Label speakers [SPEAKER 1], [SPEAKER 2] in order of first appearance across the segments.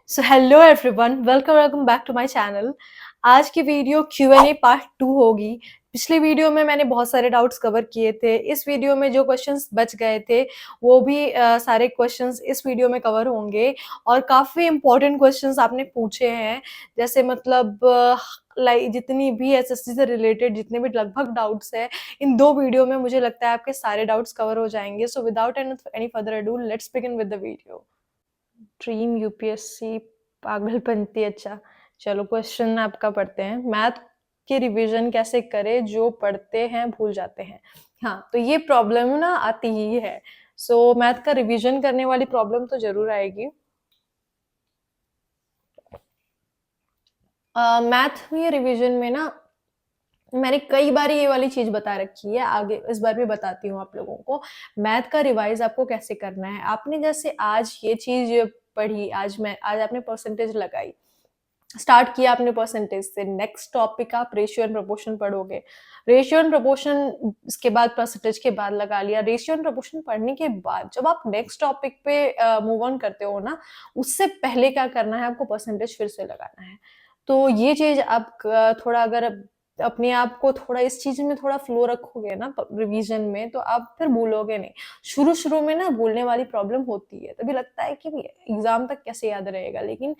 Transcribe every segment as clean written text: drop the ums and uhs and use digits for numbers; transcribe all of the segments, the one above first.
[SPEAKER 1] So hello everyone, welcome back to my channel. आज की video Q&A part 2 होगी। पिछली वीडियो में मैंने बहुत सारे डाउट्स कवर किए थे। इस वीडियो में जो क्वेश्चंस बच गए थे वो भी सारे क्वेश्चंस इस वीडियो में कवर होंगे और काफ़ी इम्पोर्टेंट क्वेश्चंस आपने पूछे हैं। जैसे मतलब लाइक जितनी भी एसएससी से रिलेटेड जितने भी लगभग डाउट्स हैं, इन 2 वीडियो में मुझे लगता है आपके सारे डाउट्स कवर हो जाएंगे। So without any further ado, let's begin with the video. Dream UPSC पागलपंती। अच्छा, चलो क्वेश्चन आपका पढ़ते हैं। मैथ के रिवीजन कैसे करें, जो पढ़ते हैं भूल जाते हैं। हाँ, तो ये प्रॉब्लम ना आती ही है। सो मैथ का रिवीजन करने वाली प्रॉब्लम तो जरूर आएगी। मैथ में रिवीजन में ना मैंने कई बार ये वाली चीज बता रखी है, आगे इस बार भी बताती हूँ आप लोगों को। मैथ का रिवाइज आपको कैसे करना है। आपने जैसे आज ये चीज पढ़ी, आज आपने परसेंटेज लगाई, स्टार्ट किया आपने परसेंटेज से। नेक्स्ट टॉपिक आप रेशियो एंड प्रोपोर्शन पढ़ोगे। रेशियो एंड प्रोपोर्शन इसके बाद परसेंटेज के बाद लगा लिया। रेशियो एंड प्रोपोर्शन पढ़ने के बाद जब आप नेक्स्ट टॉपिक पे मूव ऑन करते हो ना, उससे पहले क्या करना है, आपको परसेंटेज फिर से लगाना है। तो ये चीज आप थोड़ा अगर अपने आप को थोड़ा इस चीज में थोड़ा फ्लो रखोगे ना रिवीजन में, तो आप फिर भूलोगे नहीं। शुरू शुरू में ना भूलने वाली प्रॉब्लम होती है, तभी लगता है कि एग्जाम तक कैसे याद रहेगा। लेकिन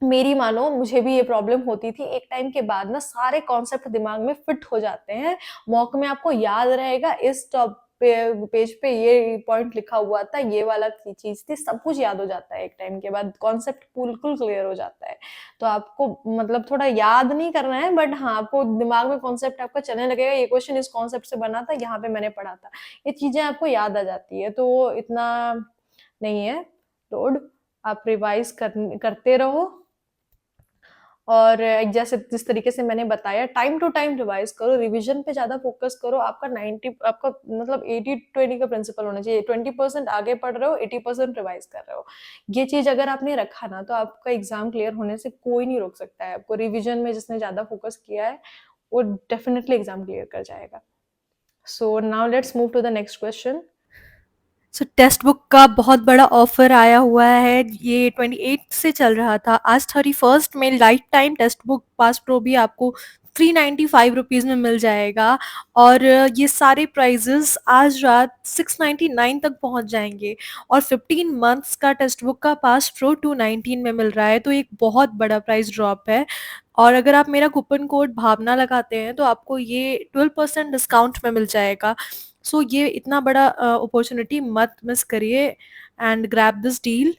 [SPEAKER 1] मेरी मानो, मुझे भी ये प्रॉब्लम होती थी। एक टाइम के बाद ना सारे कॉन्सेप्ट दिमाग में फिट हो जाते हैं। मॉक में आपको याद रहेगा इस टॉप पेज पे ये पॉइंट लिखा हुआ था, ये वाला चीज थी, सब कुछ याद हो जाता है। एक टाइम के बाद कॉन्सेप्ट बिल्कुल क्लियर हो जाता है। तो आपको मतलब थोड़ा याद नहीं करना है, बट हाँ, आपको दिमाग में कॉन्सेप्ट आपका चलने लगेगा, ये क्वेश्चन इस कॉन्सेप्ट से बना था, यहाँ पे मैंने पढ़ा था। ये चीजें आपको याद आ जाती है, तो इतना नहीं है लोड। आप रिवाइज करते रहो। और जैसे जिस तरीके से मैंने बताया, टाइम टू टाइम रिवाइज करो, रिवीजन पे ज्यादा फोकस करो। आपका मतलब 80-20 का प्रिंसिपल होना चाहिए। 20% आगे पढ़ रहे हो, 80% रिवाइज कर रहे हो। ये चीज अगर आपने रखा ना, तो आपका एग्जाम क्लियर होने से कोई नहीं रोक सकता है आपको। रिविजन में जिसने ज्यादा फोकस किया है वो डेफिनेटली एग्जाम क्लियर कर जाएगा। So now let's move to the next question. So text book का बहुत बड़ा ऑफर आया हुआ है। ये 28 से चल रहा था, आज 31 में life time text book pass pro भी आपको 395 रुपीज़ में मिल जाएगा। और ये सारे प्राइजेस आज रात 699 तक पहुंच जाएंगे। और 15 मंथ्स का टेक्स्ट बुक का पास प्रो 219 में मिल रहा है, तो एक बहुत बड़ा प्राइस ड्रॉप है। और अगर आप मेरा कूपन कोड भावना लगाते हैं तो आपको ये 12% डिस्काउंट में मिल जाएगा। सो ये इतना बड़ा अपॉर्चुनिटी मत मिस करिए and grab this deal.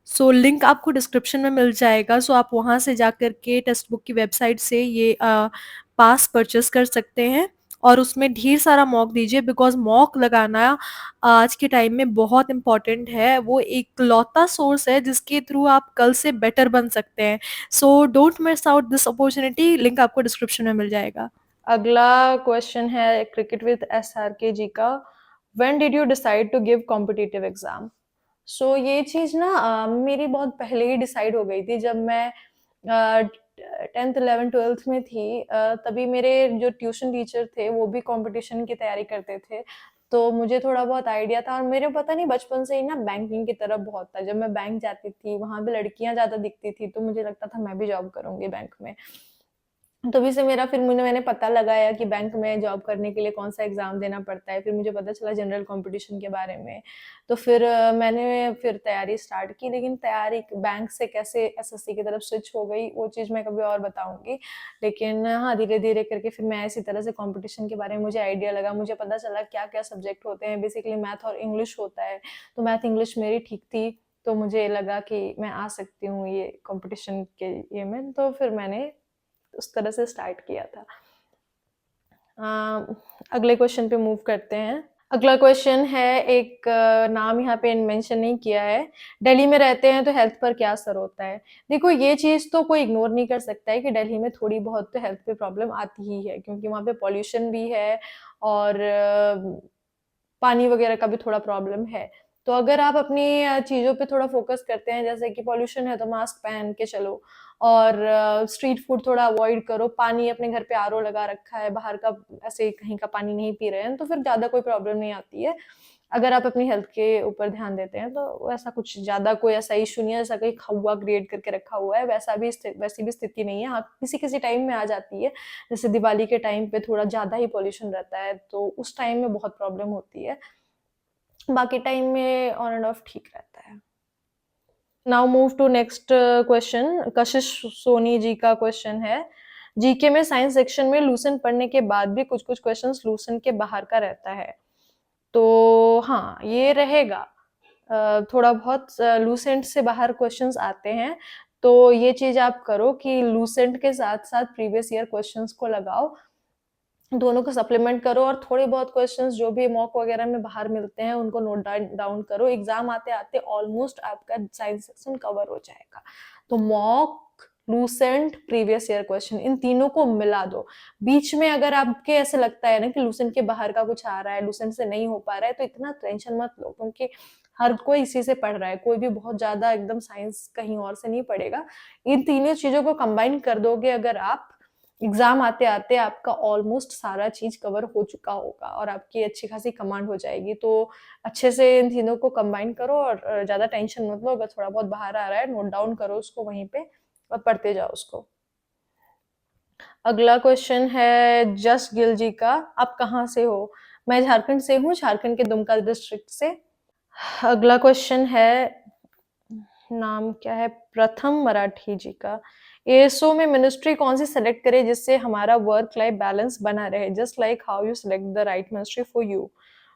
[SPEAKER 1] So link आपको डिस्क्रिप्शन में मिल जाएगा। सो आप वहाँ से जा कर के टेक्स्ट बुक की वेबसाइट से ये पास परचेस कर सकते हैं और उसमें ढेर सारा मॉक दीजिए, बिकॉज मॉक लगाना आज के टाइम में बहुत इम्पॉर्टेंट है। वो एक लौता सोर्स है जिसके थ्रू आप कल से बेटर बन सकते हैं। So don't miss out this opportunity. Link आपको डिस्क्रिप्शन में मिल जाएगा। अगला क्वेश्चन है क्रिकेट विद SRK जी का। When did you decide to give competitive exam? So ये चीज ना मेरी बहुत पहले ही डिसाइड हो गई थी। जब मैं 10th 11th 12th में थी, तभी मेरे जो ट्यूशन टीचर थे वो भी कंपटीशन की तैयारी करते थे। तो मुझे थोड़ा बहुत आइडिया था, और मेरे पता नहीं बचपन से ही ना बैंकिंग की तरफ बहुत था। जब मैं बैंक जाती थी, वहां पे लड़कियां ज्यादा दिखती थी, तो मुझे लगता था मैं भी जॉब करूंगी बैंक में। तभी से मेरा फिर मैंने पता लगाया कि बैंक में जॉब करने के लिए कौन सा एग्जाम देना पड़ता है। फिर मुझे पता चला जनरल कंपटीशन के बारे में। तो फिर मैंने फिर तैयारी स्टार्ट की। लेकिन तैयारी बैंक से कैसे एसएससी की तरफ स्विच हो गई, वो चीज़ मैं कभी और बताऊंगी। लेकिन हाँ, धीरे धीरे करके फिर मैं इसी तरह से कंपटीशन के बारे में मुझे आइडिया लगा। मुझे पता चला क्या क्या सब्जेक्ट होते हैं। बेसिकली मैथ और इंग्लिश होता है, तो मैथ इंग्लिश मेरी ठीक थी। तो मुझे लगा कि मैं आ सकती हूँ ये कंपटीशन के ये में। तो फिर मैंने उस तरह से स्टार्ट किया था। अगले क्वेश्चन पे मूव करते हैं। अगला क्वेश्चन है, एक नाम यहाँ पे मेंशन नहीं किया है। दिल्ली में रहते हैं तो हेल्थ पर क्या असर होता है? देखो, ये चीज तो कोई इग्नोर नहीं कर सकता है कि दिल्ली में थोड़ी बहुत तो हेल्थ पे प्रॉब्लम आती ही है, क्योंकि वहाँ पे पॉल्यूशन भी है और पानी वगैरह का भी थोड़ा प्रॉब्लम है। तो अगर आप अपनी चीज़ों पे थोड़ा फोकस करते हैं, जैसे कि पॉल्यूशन है तो मास्क पहन के चलो, और स्ट्रीट फूड थोड़ा अवॉइड करो। पानी अपने घर पे आरओ लगा रखा है, बाहर का ऐसे कहीं का पानी नहीं पी रहे हैं, तो फिर ज़्यादा कोई प्रॉब्लम नहीं आती है। अगर आप अपनी हेल्थ के ऊपर ध्यान देते हैं तो ऐसा कुछ ज़्यादा कोई ऐसा इश्यू नहीं है, ऐसा कोई खौआ क्रिएट करके रखा हुआ है, वैसी भी स्थिति नहीं है। हाँ, किसी-किसी टाइम में आ जाती है, जैसे दिवाली के टाइम पे थोड़ा ज़्यादा ही पॉल्यूशन रहता है, तो उस टाइम में बहुत प्रॉब्लम होती है। बाकी टाइम में ऑन एंड ऑफ ठीक रहता है। Now move to next question. Kashish Soni जी का क्वेश्चन है, जीके में साइंस सेक्शन में लूसेंट पढ़ने के बाद भी कुछ-कुछ क्वेश्चंस लूसेंट के बाहर का रहता है। तो हाँ, ये रहेगा। थोड़ा बहुत लूसेंट से बाहर क्वेश्चंस आते हैं, तो ये चीज़ आप करो कि लूसेंट के साथ-साथ प्रीवियस ईयर क्वेश्चंस को लगाओ, दोनों को सप्लीमेंट करो और थोड़े बहुत क्वेश्चंस जो भी मॉक वगैरह में बाहर मिलते हैं, उनको नोट डाउन करो। एग्ज़ाम आते-आते ऑलमोस्ट आपका साइंस सेक्शन कवर हो जाएगा। तो mock, Lucent, previous year question in तीनों को मिला दो। बीच में अगर आपके ऐसे लगता है ना कि लूसेंट के बाहर का कुछ आ रहा है, लूसेंट से नहीं हो पा रहा है, तो इतना टेंशन मत लो, क्योंकि हर कोई इसी से पढ़ रहा है। कोई भी बहुत ज़्यादा एकदम साइंस कहीं और से नहीं पढ़ेगा। इन तीनों चीज़ों को कंबाइन कर दोगे अगर आप, एग्ज़ाम आते-आते आपका ऑलमोस्ट सारा चीज़ कवर हो चुका होगा और आपकी अच्छी खासी कमांड हो जाएगी। तो अच्छे से इन तीनों को कंबाइन करो और ज़्यादा टेंशन मत लो। अगर थोड़ा बहुत बाहर आ रहा है, नोट डाउन करो उसको वहीं पे और पढ़ते जाओ उसको। अगला क्वेश्चन है जस गिल जी का, आप कहाँ से हो? मैं झारखंड से हूँ, झारखंड के दुमका डिस्ट्रिक्ट से। अगला क्वेश्चन है, नाम क्या है, प्रथम मराठी जी का। एएसओ में मिनिस्ट्री कौन सी सेलेक्ट करे जिससे हमारा वर्क लाइफ बैलेंस बना रहे, just like how you select the right ministry for you.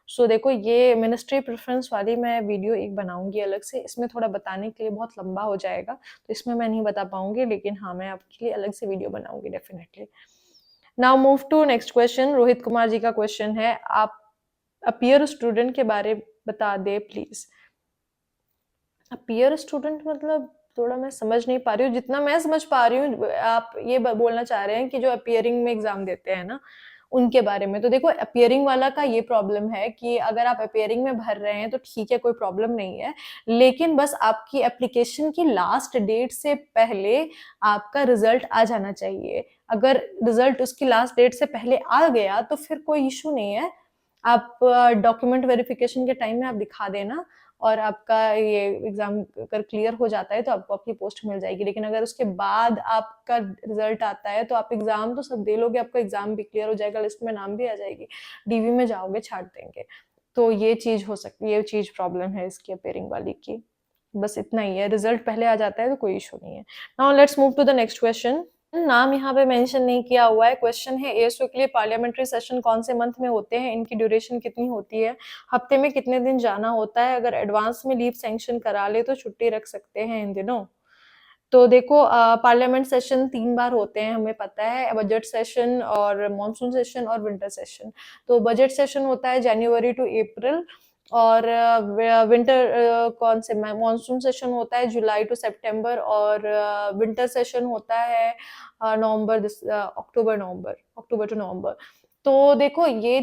[SPEAKER 1] So देखो, ये मिनिस्ट्री प्रेफरेंस वाली मैं वीडियो एक बनाऊंगी अलग से, इसमें थोड़ा बताने के लिए बहुत लंबा हो जाएगा, तो इसमें मैं नहीं बता पाऊंगी, लेकिन हाँ, मैं आपके लिए अलग से वीडियो बनाऊंगी definitely. Now move to next question. Rohit Kumar ji का क्वेश्चन है, आप अपीयर स्टूडेंट के बारे बता दे प्लीज। अपीयर स्टूडेंट मतलब थोड़ा मैं समझ नहीं पा रही हूँ। जितना मैं समझ पा रही हूँ, आप ये बोलना चाह रहे हैं कि जो अपीयरिंग में एग्जाम देते हैं ना, उनके बारे में। तो देखो, अपीयरिंग वाला का ये प्रॉब्लम है कि अगर आप अपीयरिंग में भर रहे हैं तो ठीक है, कोई प्रॉब्लम नहीं है, लेकिन बस आपकी एप्लीकेशन की लास्ट डेट से पहले आपका रिजल्ट आ जाना चाहिए। अगर रिजल्ट उसकी लास्ट डेट से पहले आ गया तो फिर कोई इशू नहीं है। आप डॉक्यूमेंट वेरिफिकेशन के टाइम में आप दिखा देना और आपका ये एग्जाम अगर क्लियर हो जाता है तो आपको अपनी पोस्ट मिल जाएगी। लेकिन अगर उसके बाद आपका रिजल्ट आता है तो आप एग्जाम तो सब दे लोगे, आपका एग्जाम भी क्लियर हो जाएगा, लिस्ट में नाम भी आ जाएगी, डीवी में जाओगे, छाट देंगे। तो ये चीज हो सकती है, ये चीज प्रॉब्लम है इसकी अपेयरिंग वाली की। बस इतना ही है, रिजल्ट पहले आ जाता है तो कोई इशू नहीं है। Now let's move to the next question. नाम यहाँ पे मेंशन नहीं किया हुआ है। क्वेश्चन है, एएसओ के लिए पार्लियामेंट्री सेशन कौन से मंथ में होते हैं, इनकी ड्यूरेशन कितनी होती है, हफ्ते में कितने दिन जाना होता है, अगर एडवांस में लीव सैंक्शन करा ले तो छुट्टी रख सकते हैं इन दिनों। तो देखो, पार्लियामेंट सेशन 3 बार होते हैं, हमें पता है, बजट सेशन और मॉनसून सेशन और विंटर सेशन। तो बजट सेशन होता है जनवरी टू अप्रैल और विंटर कौन से मॉनसून सेशन होता है जुलाई टू सितंबर और विंटर सेशन होता है अक्टूबर टू नवंबर। तो देखो, ये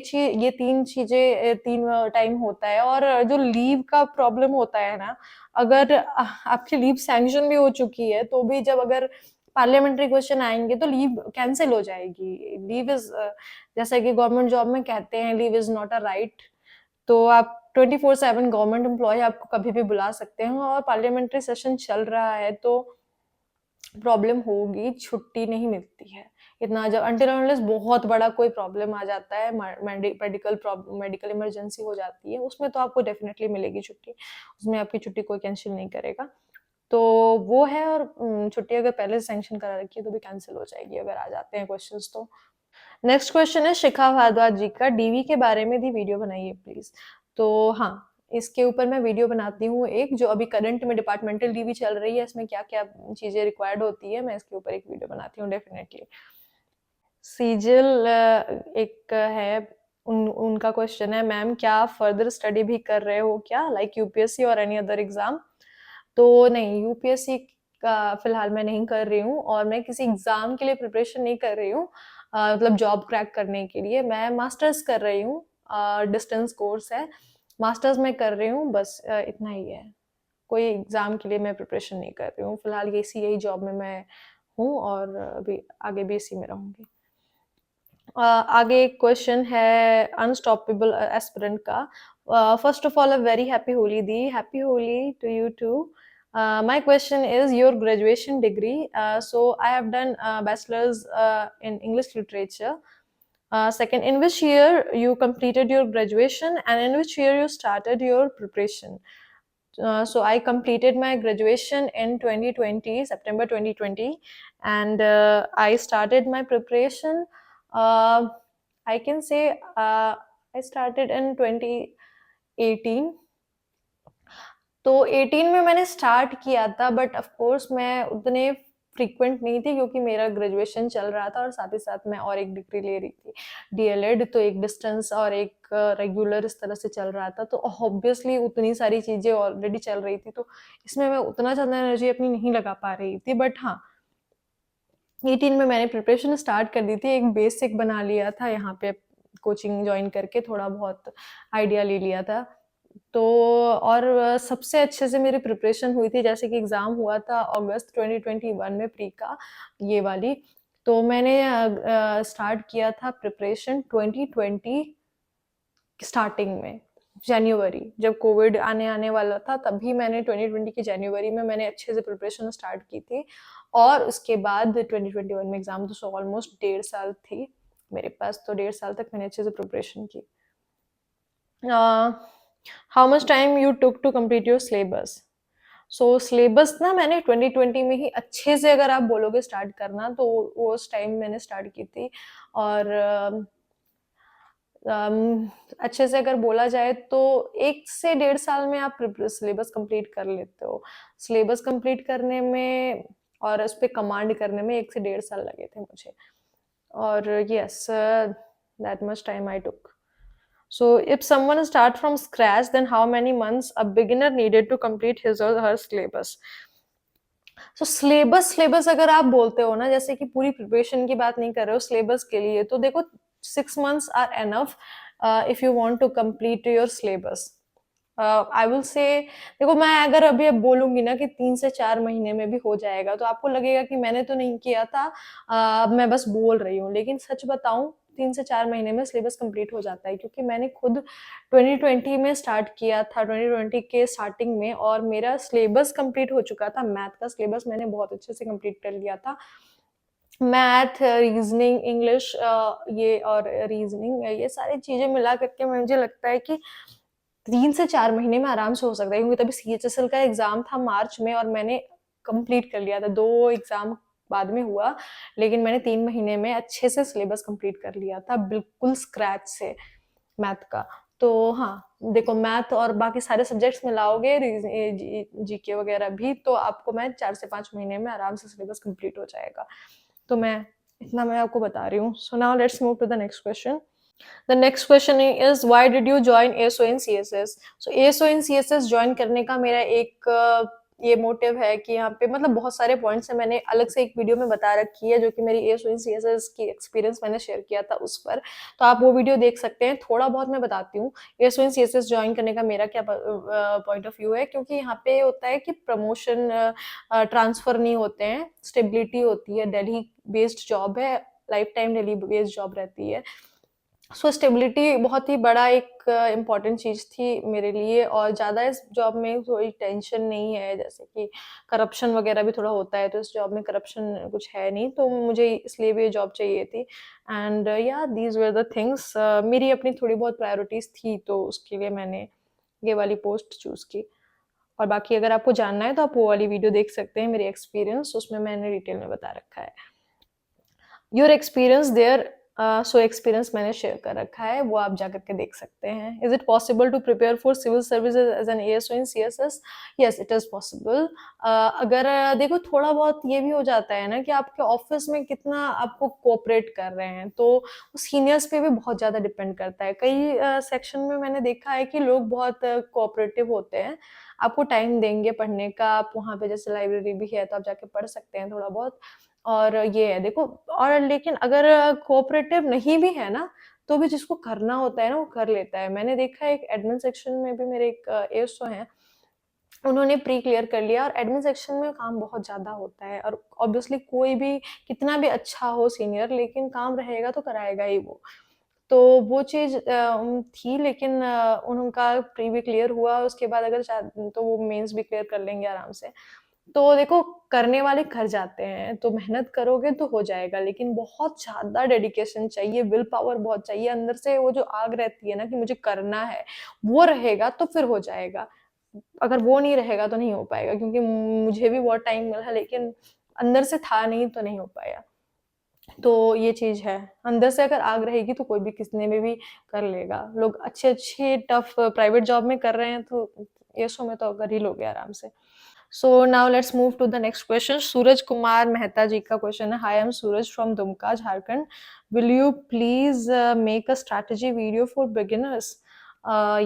[SPEAKER 1] 3 चीजें 3 टाइम होता है। और जो लीव का प्रॉब्लम होता है ना, अगर आपकी लीव सैंक्शन भी हो चुकी है तो भी जब अगर पार्लियामेंट्री क्वेश्चन आएंगे तो लीव कैंसिल हो जाएगी। लीव इज, जैसा कि गवर्नमेंट जॉब में कहते हैं, leave is not a right. तो आप 24/7 गवर्नमेंट एम्प्लॉय आपको कभी भी बुला सकते हैं और पार्लियामेंट्री सेशन चल रहा है तो प्रॉब्लम होगी, छुट्टी नहीं मिलती है इतना। जब अनटिल अनलेस बहुत बड़ा कोई प्रॉब्लम आ जाता है, मेडिकल इमरजेंसी हो जाती है, उसमें तो आपको डेफिनेटली मिलेगी छुट्टी, उसमें आपकी छुट्टी कोई कैंसिल नहीं करेगा। तो वो है। और छुट्टी अगर पहले से सैंक्शन करा रखी है तो भी कैंसिल हो जाएगी अगर आ जाते हैं क्वेश्चंस तो। नेक्स्ट क्वेश्चन है शिखा भारद्वाज जी का, डीवी के बारे में भी वीडियो बनाइए प्लीज। तो हाँ, इसके ऊपर मैं वीडियो बनाती हूँ एक, जो अभी करंट में डिपार्टमेंटल डीवी चल रही है, इसमें क्या क्या चीजें रिक्वायर्ड होती है, मैं इसके ऊपर एक वीडियो बनाती हूँ डेफिनेटली। सीजिल एक है, उनका क्वेश्चन है, मैम क्या आप फर्दर स्टडी भी कर रहे हो क्या, लाइक यूपीएससी और एनी अदर एग्जाम। तो नहीं, यूपीएससी का फिलहाल मैं नहीं कर रही हूँ और मैं किसी एग्जाम के लिए प्रिपरेशन नहीं कर रही हूँ। मतलब जॉब क्रैक करने के लिए मैं मास्टर्स कर रही हूँ, डिस्टेंस कोर्स है, मास्टर्स में कर रही हूँ, बस इतना ही है। कोई एग्जाम के लिए मैं प्रिपरेशन नहीं कर रही हूँ फिलहाल, यही जॉब में मैं हूँ और अभी आगे भी इसी में रहूंगी। आगे एक क्वेश्चन है अनस्टॉपेबल एस्पिरेंट का, First of all, a very happy Holi, Di. Happy Holi to you too. My question is your graduation degree. So I have done bachelor's in English literature. Second, in which year you completed your graduation and in which year you started your preparation? So I completed my graduation in 2020, September 2020, and I started my preparation. Uh, I can say I started in 2018. तो 18 में मैंने start किया था, but of course मैं उतने frequent नहीं थी क्योंकि मेरा ग्रेजुएशन चल रहा था और साथ ही साथ मैं और एक डिग्री ले रही थी, डीएलएड। तो एक डिस्टेंस और एक रेगुलर इस तरह से चल रहा था, तो ऑब्वियसली उतनी सारी चीज़ें ऑलरेडी चल रही थी, तो इसमें मैं उतना ज़्यादा एनर्जी अपनी नहीं लगा पा रही थी। बट हाँ, 18 में मैंने प्रिपरेशन स्टार्ट कर दी थी, एक बेसिक बना लिया था यहाँ पे कोचिंग ज्वाइन करके, थोड़ा बहुत आइडिया ले लिया था। तो और सबसे अच्छे से मेरी प्रिपरेशन हुई थी, जैसे कि एग्ज़ाम हुआ था अगस्त 2021 में प्री का, ये वाली। तो मैंने स्टार्ट किया था प्रिपरेशन 2020 स्टार्टिंग में, जनवरी, जब कोविड आने वाला था, तभी मैंने 2020 की जनवरी में मैंने अच्छे से प्रिपरेशन स्टार्ट की थी। और उसके बाद 2021 में एग्ज़ाम, तो ऑलमोस्ट 1.5 साल थी मेरे पास, तो 1.5 साल तक मैंने अच्छे से प्रिपरेशन की। How much time you took to complete your syllabus? So syllabus ना मैंने 2020 में ही अच्छे से, अगर आप बोलोगे स्टार्ट करना, तो वो उस टाइम मैंने स्टार्ट की थी। और अच्छे से अगर बोला जाए तो 1 से 1.5 साल में आप सिलेबस कंप्लीट कर लेते हो। सिलेबस कंप्लीट करने में और उस पे कमांड करने में 1 से 1.5 साल लगे थे मुझे। और yes, that much time I took. So if someone start from scratch, then how many months a beginner needed to complete his or her syllabus? So syllabus अगर आप बोलते हो ना, जैसे कि पूरी प्रिपरेशन की बात नहीं कर रहे हो, सिलेबस के लिए तो देखो 6 months are enough if you want to complete your syllabus. I will say, देखो मैं अगर अभी अब बोलूंगी ना कि 3 से 4 महीने में भी हो जाएगा, तो आपको लगेगा कि मैंने तो नहीं किया था, मैं बस बोल रही हूँ। लेकिन सच बताऊं, 3 से 4 महीने में सिलेबस कंप्लीट हो जाता है, क्योंकि मैंने खुद 2020 में स्टार्ट किया था, 2020 के स्टार्टिंग में, और मेरा सिलेबस कंप्लीट हो चुका था। मैथ का सिलेबस मैंने बहुत अच्छे से कंप्लीट कर लिया था। मैथ, रीजनिंग, इंग्लिश, ये और रीजनिंग, ये सारी चीजें मिला करके मुझे लगता है कि 3 से 4 महीने में आराम से हो सकता है, क्योंकि तभी सीएचएसएल का एग्जाम था मार्च में और मैंने कंप्लीट कर लिया था। 2 एग्जाम बाद में हुआ, लेकिन मैंने 3 महीने में अच्छे से सिलेबस कंप्लीट कर लिया था, बिल्कुल स्क्रैच से मैथ का। तो हाँ, देखो मैथ और बाकी सारे सब्जेक्ट्स मिलाओगे, जीके वगैरह भी, तो आपको मैं 4 से 5 महीने में आराम से सिलेबस कंप्लीट हो जाएगा। तो मैं आपको बता रही हूँ। So now let's move to the next question. The next question is why did you join ASO in CSS? So ASO in CSS join करने का मेरा एक ये मोटिव है कि यहाँ पे मतलब बहुत सारे पॉइंट्स हैं, मैंने अलग से एक वीडियो में बता रखी है, जो कि मेरी ASO in CSS की एक्सपीरियंस मैंने शेयर किया था उस पर, तो आप वो वीडियो देख सकते हैं। थोड़ा बहुत मैं बताती हूँ ASO in CSS ज्वाइन करने का मेरा क्या पॉइंट ऑफ व्यू है, क्योंकि यहाँ पे होता है कि प्रमोशन ट्रांसफर नहीं होते हैं, स्टेबिलिटी होती है, दिल्ली बेस्ड जॉब है, life time Delhi based job रहती है। सो स्टेबिलिटी बहुत ही बड़ा एक इम्पॉर्टेंट चीज़ थी मेरे लिए, और ज़्यादा इस जॉब में कोई टेंशन नहीं है, जैसे कि करप्शन वगैरह भी थोड़ा होता है, तो इस जॉब में करप्शन कुछ है नहीं, तो मुझे इसलिए भी ये जॉब चाहिए थी। एंड या दीज वर द थिंग्स, मेरी अपनी थोड़ी बहुत प्रायोरिटीज़ थी, तो उसके लिए मैंने ये वाली पोस्ट चूज़ की। और बाकी अगर आपको जानना है तो आप वो वाली वीडियो देख सकते हैं, मेरी एक्सपीरियंस, उसमें मैंने डिटेल में बता रखा है। Your experience there, so experience मैंने शेयर कर रखा है, वो आप जा करके देख सकते हैं। Is it possible to prepare for civil services as an ASO in CSS? Yes, it is possible. अगर देखो थोड़ा बहुत ये भी हो जाता है ना कि आपके ऑफिस में कितना आपको कोऑपरेट कर रहे हैं, तो सीनियर्स पे भी बहुत ज़्यादा डिपेंड करता है। कई सेक्शन में मैंने देखा है कि लोग बहुत कोऑपरेटिव होते हैं, आपको टाइम देंगे पढ़ने का, आप वहाँ पे जैसे लाइब्रेरी भी है तो आप जाके पढ़ सकते हैं थोड़ा बहुत। और ये है देखो, और लेकिन अगर कोऑपरेटिव नहीं भी है ना, तो भी जिसको करना होता है ना वो कर लेता है। मैंने देखा है एक एडमिन सेक्शन में भी मेरे एक एएसओ हैं, उन्होंने प्री क्लियर कर लिया, और एडमिन सेक्शन में काम बहुत ज़्यादा होता है, और ऑब्वियसली कोई भी कितना भी अच्छा हो सीनियर, लेकिन काम रहेगा तो कराएगा ही वो। तो वो चीज़ थी, लेकिन उनका प्री भी क्लियर हुआ, उसके बाद अगर तो वो मेंस भी क्लियर कर लेंगे आराम से। तो देखो, करने वाले कर जाते हैं, तो मेहनत करोगे तो हो जाएगा, लेकिन बहुत ज़्यादा डेडिकेशन चाहिए, विल पावर बहुत चाहिए, अंदर से वो जो आग रहती है ना कि मुझे करना है, वो रहेगा तो फिर हो जाएगा। अगर वो नहीं रहेगा तो नहीं हो पाएगा, क्योंकि मुझे भी बहुत टाइम मिला, लेकिन अंदर से था नहीं तो नहीं हो पाया। तो ये चीज़ है, अंदर से अगर आग रहेगी तो कोई भी कितने में भी कर लेगा। लोग अच्छे-अच्छे टफ प्राइवेट जॉब में कर रहे हैं, तो येसो में तो कर ही लोगे आराम से। So now let's move to the next question. Suraj Kumar Mehta जी का क्वेश्चन है, Hi, I'm Suraj from Dumka, Jharkhand. Will you please make a strategy video for beginners?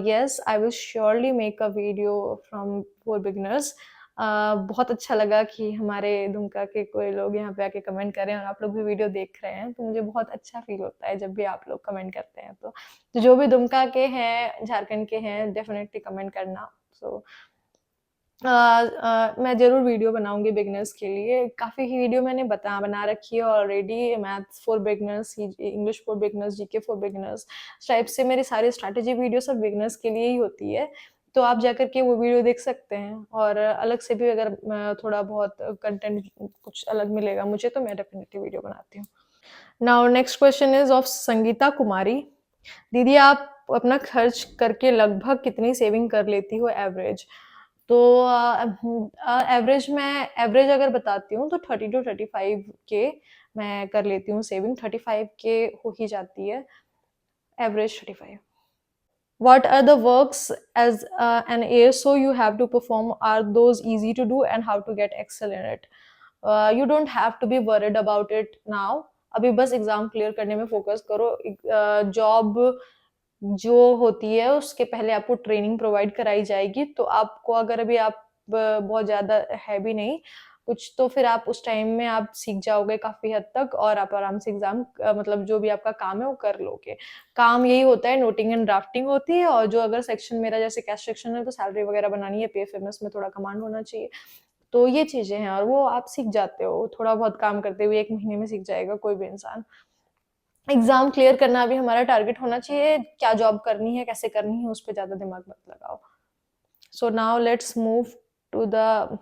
[SPEAKER 1] Yes, I will surely make a video for beginners. बहुत अच्छा लगा कि हमारे दुमका के कोई लोग यहाँ पे आके कमेंट कर रहे हैं और आप लोग भी वीडियो देख रहे हैं, तो मुझे बहुत अच्छा फील होता है जब भी आप लोग कमेंट करते हैं। तो जो भी दुमका के हैं, झारखंड के हैं, डेफिनेटली कमेंट करना। सो मैं ज़रूर वीडियो बनाऊँगी बिगिनर्स के लिए। काफ़ी ही वीडियो मैंने बना रखी है already, maths for beginners, English for beginners, GK for beginners. इस टाइप से मेरी सारी स्ट्रैटेजी वीडियो सब बिगिनर्स के लिए ही होती है। तो आप जाकर के वो वीडियो देख सकते हैं, और अलग से भी अगर थोड़ा बहुत कंटेंट कुछ अलग मिलेगा मुझे, तो मैं डेफिनिटली वीडियो बनाती हूँ। Now next question is of Sangeeta Kumari. दीदी, आप अपना खर्च करके लगभग कितनी सेविंग कर लेती हो एवरेज? तो एवरेज अगर बताती हूँ तो 30 टू 35 के मैं कर लेती हूँ सेविंग। 35 के हो ही जाती है average, 35। What are the works as an ASO you have to perform? Are those easy to do, and how to get excel in it? You don't have to be worried about it now. अभी बस exam clear करने में focus करो। Job जो होती है उसके पहले आपको ट्रेनिंग प्रोवाइड कराई जाएगी, तो आपको अगर अभी आप बहुत ज़्यादा है भी नहीं कुछ, तो फिर आप उस टाइम में आप सीख जाओगे काफ़ी हद तक, और आप आराम से एग्ज़ाम मतलब जो भी आपका काम है वो कर लोगे। काम यही होता है, नोटिंग एंड ड्राफ्टिंग होती है, और जो अगर सेक्शन मेरा जैसे कैश सेक्शन है तो सैलरी वगैरह बनानी है, पीएफएमएस में थोड़ा कमांड होना चाहिए। तो ये चीज़ें हैं, और वो आप सीख जाते हो, थोड़ा बहुत काम करते हुए 1 महीने में सीख जाएगा कोई भी इंसान। एग्ज़ाम क्लियर करना भी हमारा टारगेट होना चाहिए, क्या जॉब करनी है, कैसे करनी है, उस पे ज़्यादा दिमाग मत लगाओ। So now let's move to the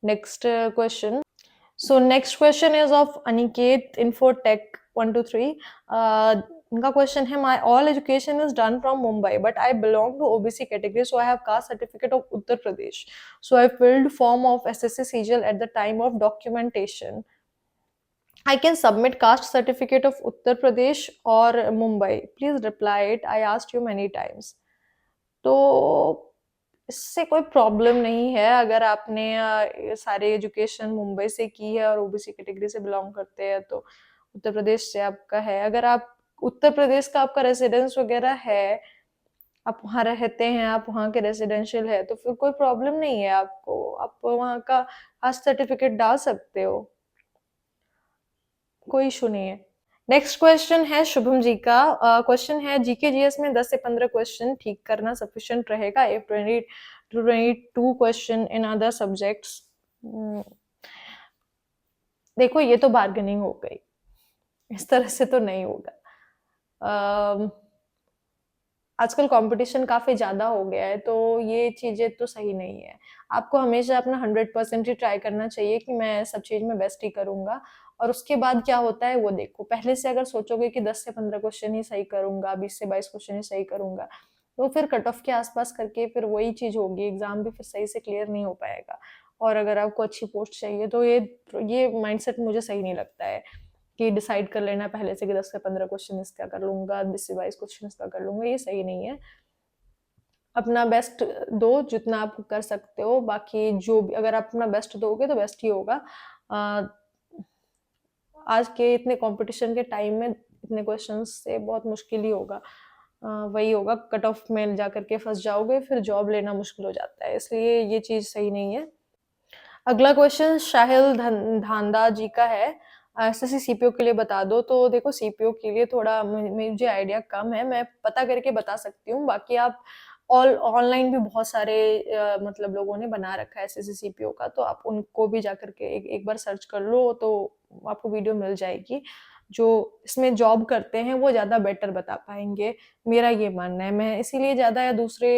[SPEAKER 1] next question. So next question is of Aniket Infotech 123. उनका क्वेश्चन है, my all education is done from Mumbai, but I belong to OBC category, so I have caste certificate of Uttar Pradesh. So I filled form of SSC CGL at the time of documentation. I can submit caste certificate of Uttar Pradesh or Mumbai. Please reply it. I asked you many times. तो इससे कोई problem नहीं है, अगर आपने सारी education Mumbai से की है और ओबीसी कैटेगरी से बिलोंग करते हैं तो उत्तर प्रदेश से आपका है। अगर आप उत्तर प्रदेश का आपका रेसिडेंस वगैरह है, आप वहाँ रहते हैं, आप वहाँ के रेसिडेंशियल है, तो फिर कोई प्रॉब्लम नहीं है आपको, आप वहाँ का कास्ट सर्टिफिकेट डाल सकते हो, कोई इशू नहीं है। नेक्स्ट क्वेश्चन है शुभम जी का। क्वेश्चन है, जीके जीएस में 10 से 15 क्वेश्चन ठीक करना सफिशिएंट रहेगा if 20 to 22 question in other subjects? देखो, ये तो बार्गेनिंग हो गई, इस तरह से तो नहीं होगा। आजकल कंपटीशन काफ़ी ज़्यादा हो गया है, तो ये चीज़ें तो सही नहीं है। आपको हमेशा अपना 100% ही ट्राई करना चाहिए कि मैं सब चीज़ में बेस्ट ही करूँगा, और उसके बाद क्या होता है वो देखो। पहले से अगर सोचोगे कि 10 से 15 क्वेश्चन ही सही करूँगा, 20 से 22 क्वेश्चन ही सही करूँगा, तो फिर कट ऑफ के आसपास करके फिर वही चीज़ होगी, एग्ज़ाम भी फिर सही से क्लियर नहीं हो पाएगा। और अगर आपको अच्छी पोस्ट चाहिए, तो ये माइंडसेट मुझे सही नहीं लगता है कि डिसाइड कर लेना पहले से कि 10 से 15 क्वेश्चन इसका कर लूँगा, 20 से 22 क्वेश्चन इसका कर लूँगा, ये सही नहीं है। अपना बेस्ट दो जितना आप कर सकते हो, बाकी जो भी अगर आप अपना बेस्ट दोगे तो बेस्ट ही होगा। आज के इतने कंपटीशन के टाइम में इतने क्वेश्चंस से बहुत मुश्किल ही होगा। वही होगा, कट ऑफ में जा करके फँस जाओगे, फिर जॉब लेना मुश्किल हो जाता है, इसलिए ये चीज़ सही नहीं है। अगला क्वेश्चन शाहिल धांधा जी का है, एसएससी सीपीओ के लिए बता दो। तो देखो, सीपीओ के लिए थोड़ा मुझे आइडिया कम है, मैं पता करके बता सकती हूँ। बाकी आप ऑनलाइन भी बहुत सारे मतलब लोगों ने बना रखा है एसएससी सीपीओ का, तो आप उनको भी जा करके एक बार सर्च कर लो, तो आपको वीडियो मिल जाएगी। जो इसमें जॉब करते हैं वो ज़्यादा बेटर बता पाएँगे, मेरा ये मानना है। मैं इसीलिए ज़्यादा या दूसरे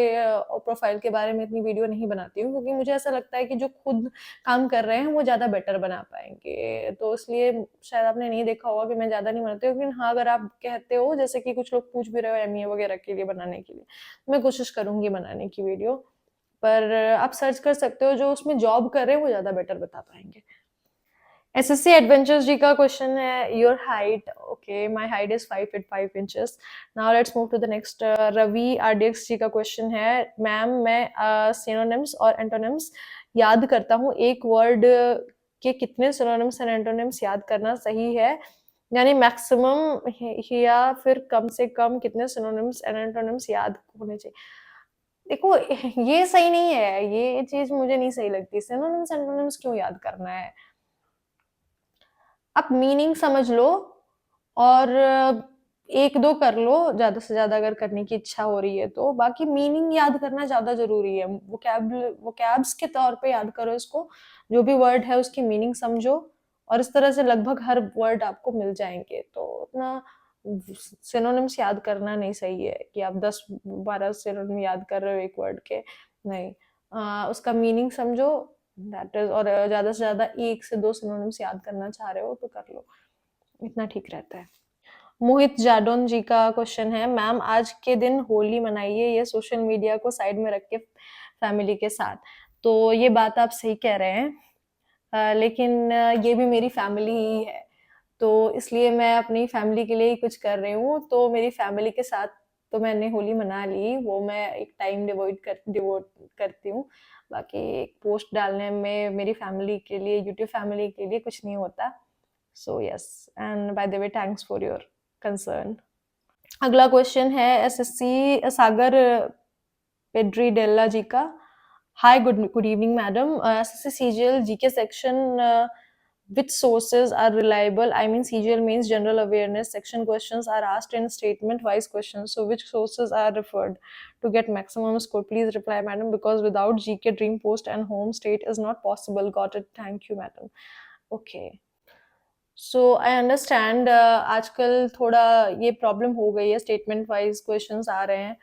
[SPEAKER 1] प्रोफ़ाइल के बारे में इतनी वीडियो नहीं बनाती हूँ, क्योंकि मुझे ऐसा लगता है कि जो खुद काम कर रहे हैं वो ज़्यादा बेटर बना पाएँगे। तो इसलिए शायद आपने नहीं देखा होगा कि मैं ज़्यादा नहीं बनाती हूँ, लेकिन हाँ, अगर आप कहते हो जैसे कि कुछ लोग पूछ भी रहे हो एमईए वगैरह के लिए बनाने के लिए, मैं कोशिश करूँगी बनाने की वीडियो। पर आप सर्च कर सकते हो, जो उसमें जॉब कर रहे हैं वो ज़्यादा बेटर बता पाएँगे। एसएससी एडवेंचर्स जी का क्वेश्चन है, your height. Okay, my height is 5 feet 5 inches. Now let's move to the next. Ravi RDX ji का क्वेश्चन है, मैम मैं सिनोनिम्स और एंटोनिम्स याद करता हूँ, एक वर्ड के कितने सिनोनिम्स एंड एंटोनिम्स याद करना सही है, यानी मैक्सिमम या फिर कम से कम कितने सिनोनिम्स एंड एंटोनिम्स याद होने चाहिए। देखो, ये सही नहीं है, ये चीज मुझे नहीं सही लगती। सिनोनिम्स एंटोनिम्स क्यों याद करना है? आप मीनिंग समझ लो और एक दो कर लो, ज्यादा से ज्यादा अगर करने की इच्छा हो रही है तो। बाकी मीनिंग याद करना ज्यादा जरूरी है। वोकैब्स के तौर पे याद करो इसको, जो भी वर्ड है उसकी मीनिंग समझो, और इस तरह से लगभग हर वर्ड आपको मिल जाएंगे। तो उतना सिनोनिम्स याद करना नहीं सही है कि आप 10-12 सिनोनिम याद कर रहे हो एक वर्ड के। नहीं, उसका मीनिंग समझो, दैट इज। और ज्यादा से ज्यादा 1 से 2 सिनोनिम्स याद करना चाह रहे हो तो कर लो, इतना ठीक रहता है। मोहित जाडोन जी का क्वेश्चन है, मैम आज के दिन होली मनाइए, ये सोशल मीडिया को साइड में रख के फैमिली के साथ। तो ये बात आप सही कह रहे हैं, लेकिन ये भी मेरी फैमिली ही है, तो इसलिए मैं अपनी फैमिली के लिए ही कुछ कर रही हूँ। तो मेरी फैमिली के साथ तो मैंने होली मना ली, वो मैं एक टाइम डिवोट करती हूँ। बाकी एक पोस्ट डालने में मेरी फैमिली के लिए, यूट्यूब फैमिली के लिए कुछ नहीं होता। So yes, and by the way thanks for your concern. अगला क्वेश्चन है एसएससी सागर पेड्रीडेल्ला जी का। Hi, good evening madam. SSC CGL GK section, which sources are reliable? I mean, CGL means general awareness. Section questions are asked in statement-wise questions. So, which sources are referred to get maximum score? Please reply, madam, because without GK, Dream Post and Home State is not possible. Got it? Thank you, madam. Okay. So I understand, आजकल थोड़ा ये problem हो गई है, statement wise questions आ रहे हैं।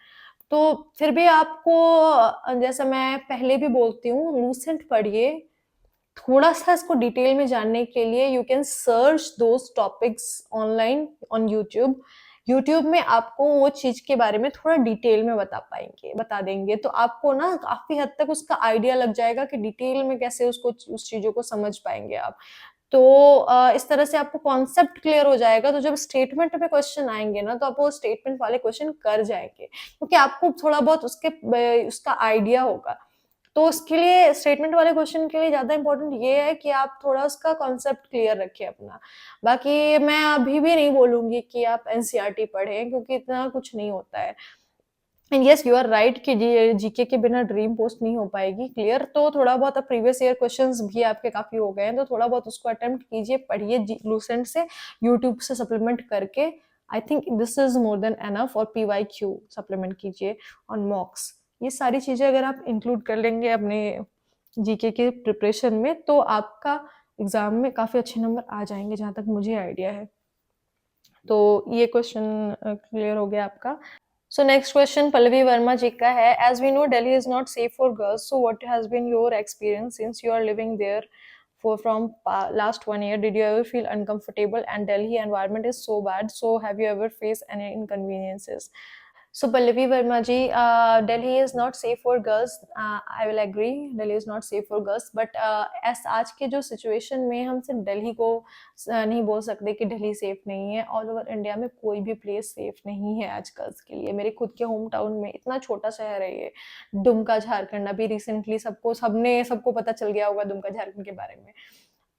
[SPEAKER 1] तो फिर भी आपको, जैसा मैं पहले भी बोलती हूँ, लूसेंट पढ़िए। थोड़ा सा इसको डिटेल में जानने के लिए you can search those topics online on YouTube. YouTube में आपको वो चीज के बारे में थोड़ा डिटेल में बता देंगे, तो आपको ना काफी हद तक उसका आइडिया लग जाएगा कि डिटेल में कैसे उसको उस चीजों को समझ पाएंगे आप। तो इस तरह से आपको कॉन्सेप्ट क्लियर हो जाएगा। तो जब स्टेटमेंट पे क्वेश्चन आएंगे ना, तो आप वो स्टेटमेंट वाले क्वेश्चन कर जाएंगे, क्योंकि आपको थोड़ा बहुत उसका आइडिया होगा। तो उसके लिए, स्टेटमेंट वाले क्वेश्चन के लिए ज्यादा इंपॉर्टेंट ये है कि आप थोड़ा उसका कॉन्सेप्ट क्लियर रखें अपना। बाकी मैं अभी भी नहीं बोलूंगी कि आप एनसीईआरटी पढ़ें, क्योंकि इतना कुछ नहीं होता है। And yes, you are right कि जीके के बिना ड्रीम पोस्ट नहीं हो पाएगी क्लियर। तो थोड़ा बहुत, अब प्रीवियस ईयर क्वेश्चंस भी आपके काफी हो गए हैं, तो थोड़ा बहुत उसको अटेम्प्ट कीजिए, पढ़िए लूसेंट से, यूट्यूब से सप्लीमेंट करके। I think this is more than enough. और PYQ सप्लीमेंट कीजिए ऑन मॉक्स। ये सारी चीजें अगर आप इंक्लूड कर लेंगे अपने जीके के प्रिपरेशन में, तो आपका एग्जाम में काफी अच्छे नंबर आ जाएंगे, जहां तक मुझे आइडिया है। तो ये क्वेश्चन क्लियर हो गया आपका। So next question Pallavi Verma ji ka hai, as we know Delhi is not safe for girls, so what has been your experience since you are living there for from last 1 year? Did you ever feel uncomfortable? And Delhi environment is so bad, so have you ever faced any inconveniences? So Pallavi Verma ji, Delhi is not safe for girls. I will agree, Delhi is not safe for girls. But as आज के जो situation में हम सिर्फ दिल्ली को नहीं बोल सकते कि दिल्ली सेफ नहीं है। ऑल ओवर इंडिया में कोई भी प्लेस सेफ नहीं है आज गर्ल्स के लिए। मेरे खुद के होम टाउन में, इतना छोटा शहर है ये, दुमका झारखंड, अभी रिसेंटली सबको पता चल गया होगा दुमका झारखंड के बारे में।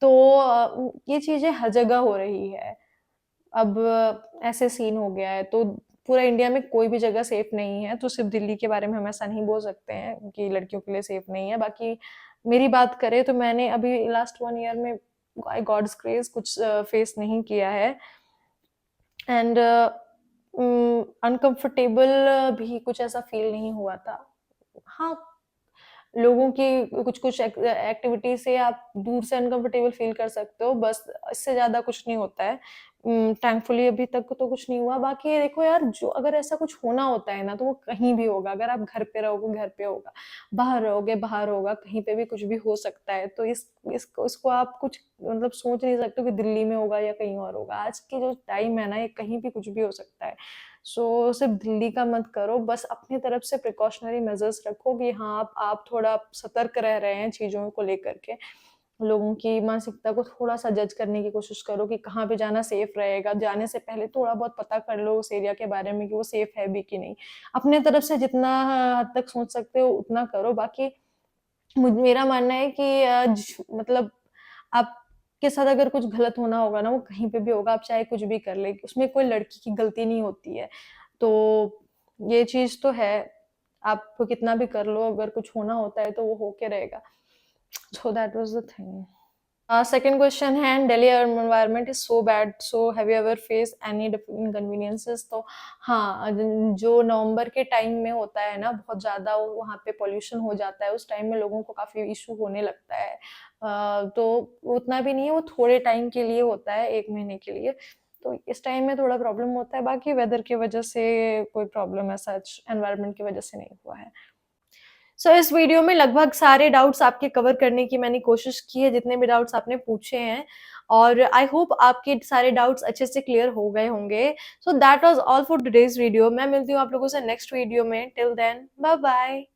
[SPEAKER 1] तो ये चीजें हर जगह हो रही है। अब ऐसे सीन हो गया है, तो पूरा इंडिया में कोई भी जगह सेफ नहीं है। तो सिर्फ दिल्ली के बारे में हम ऐसा नहीं बोल सकते हैं कि लड़कियों के लिए सेफ नहीं है। बाकी मेरी बात करें तो मैंने अभी लास्ट 1 ईयर में बाय गॉड्स ग्रेस कुछ फेस नहीं किया है। एंड अनकंफर्टेबल भी कुछ ऐसा फील नहीं हुआ था। हाँ, लोगों की कुछ-कुछ एक्टिविटी से आप दूर से अनकंफर्टेबल फ़ील कर सकते हो, बस इससे ज़्यादा कुछ नहीं होता है। थैंकफुली अभी तक तो कुछ नहीं हुआ। बाकी ये देखो यार, जो अगर ऐसा कुछ होना होता है ना, तो वो कहीं भी होगा। अगर आप घर पे रहोगे, घर पे होगा, बाहर रहोगे, बाहर होगा, कहीं पे भी कुछ भी हो सकता है। तो इसको आप कुछ मतलब सोच नहीं सकते हो कि दिल्ली में होगा या कहीं और होगा। आज की जो टाइम है ना, ये कहीं भी कुछ भी हो सकता है। सो सिर्फ दिल्ली का मत करो, बस अपनी तरफ से प्रिकॉशनरी मेजर्स रखो कि हाँ, आप थोड़ा सतर्क रह रहे हैं चीज़ों को लेकर के। लोगों की मानसिकता को थोड़ा-सा जज करने की कोशिश करो कि कहाँ पे जाना सेफ रहेगा। जाने से पहले थोड़ा बहुत पता कर लो उस एरिया के बारे में कि वो सेफ है भी कि नहीं। अपने तरफ से जितना हद तक सोच सकते हो उतना करो। बाकी मेरा मानना है कि मतलब आपके साथ अगर कुछ गलत होना होगा ना, वो कहीं पे भी होगा, आप चाहे कुछ भी कर लें, उसमें कोई लड़की की गलती नहीं होती है। तो ये चीज़ तो है, आप कितना भी कर लो, अगर कुछ होना होता है तो वो होके रहेगा। सो that was the thing. Second question है, Delhi environment is so bad, so have you ever faced any inconveniences? तो हाँ, जो नवंबर के टाइम में होता है ना, बहुत ज़्यादा वहाँ पे पॉल्यूशन हो जाता है, उस टाइम में लोगों को काफ़ी इशू होने लगता है। तो उतना भी नहीं है, वो थोड़े टाइम के लिए होता है, 1 महीने के लिए। तो इस टाइम में थोड़ा प्रॉब्लम होता है, बाकी वेदर की वजह से कोई प्रॉब्लम ऐसा एनवायरनमेंट की वजह से नहीं हुआ है। इस वीडियो में लगभग सारे डाउट्स आपके कवर करने की मैंने कोशिश की है, जितने भी डाउट्स आपने पूछे हैं, और आई होप आपके सारे डाउट्स अच्छे से क्लियर हो गए होंगे। So that was all for today's video. मैं मिलती हूँ आप लोगों से नेक्स्ट वीडियो में। Till then bye bye.